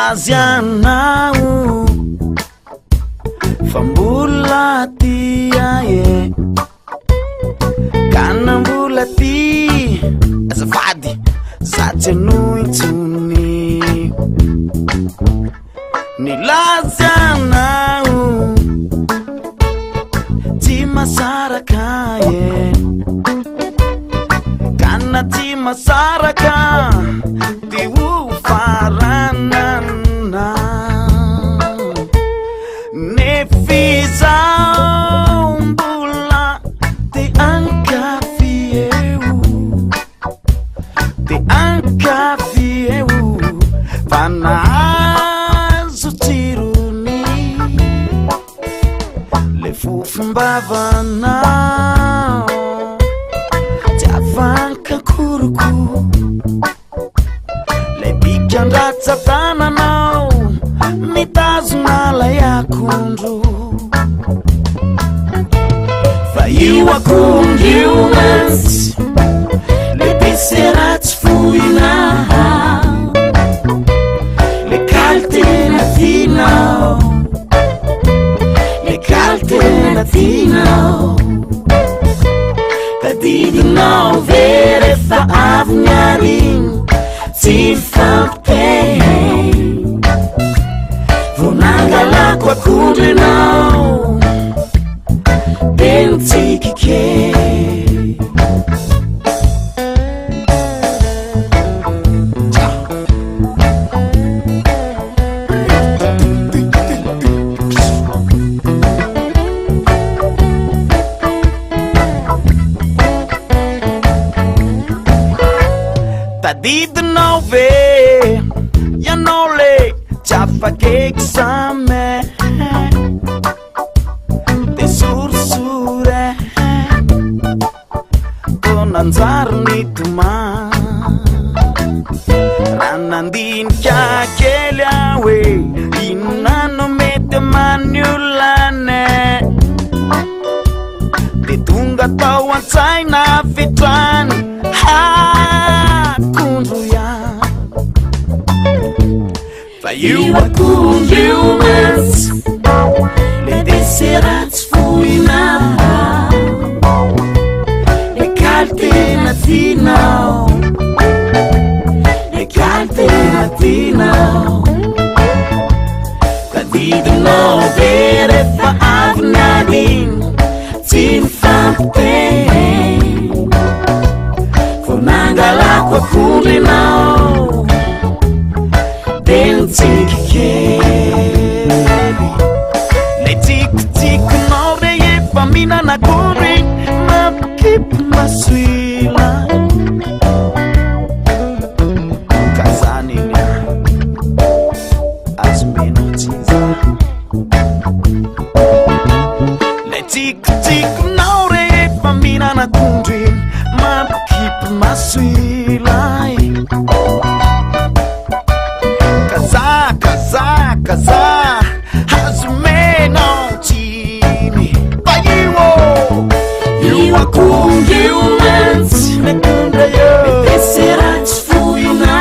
nilazianao fambola tia ye kanambola ty azafady zatsy anoitsony nilazianao ty masaraka ye kana ty masaraka ty o faranana nefizao mbola ty ankafieu fanazo tironi le fofombavanao ty afankakoroko le bikandratsatsananao mitazona lay akondro fa io akondro io mantsy le beseratsy foina le kaltena tinao le kaltena tinao tadidinao vere fa avignarin tsy fampitey vonangalako akondro enao bentsikike tadidinao ve ianao le tsy afaky examen de sorsore ko nanjariny toma raha nandinika kely aho e inona mety maniolane de tonga tao an-tsaina fitrany akondro ya fa io akondro io mantsy le deseratsy foina le kaltena tinao le kaltena tinao tadidinao vere fa avignarin tsy mifampitey vonangalako akondro enao bentsikikely le tikitikinao re efa mihinana akondro mampikipy masoila kazany iny azomenao tsiza le tikitikinao re efa mihinana akondro mampikipy masoila kaza azomenao tsiny fa io akondro io mantsy le akondro io deseratsy foina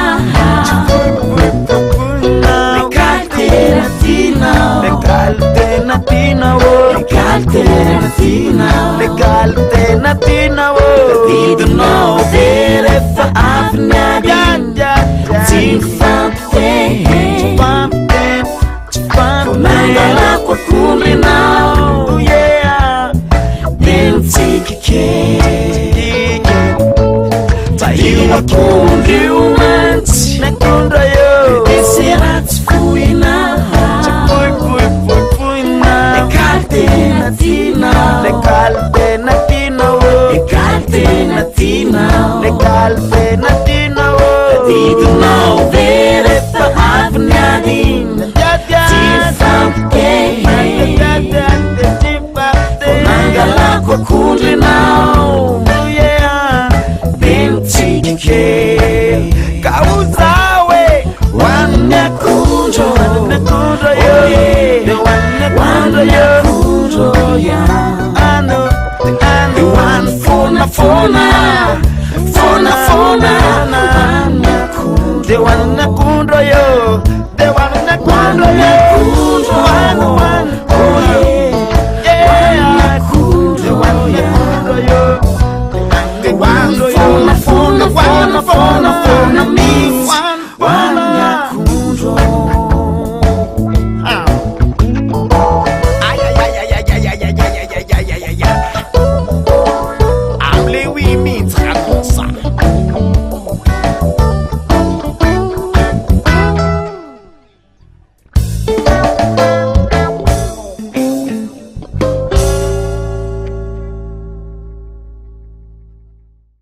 le kaltena tinao le kaltena tinao le kaltena tinao le kaltena tinao tadidinao vere fa avignarin tsy mifampitey vonangalako akondro enao bentsikikely fa io akondro io mantsy le akondro io deseratsy foina le kaltena tinao le kaltena tinao le kaltena tinao le kaltena tinao tadidinao vere fa avignarin tsy mifampitey vonangalako akondro enao bentsikikely ka ozaho e hoan'ny akondro hoan'ny fonafona de hoan'ny akondro io de hoan'ny na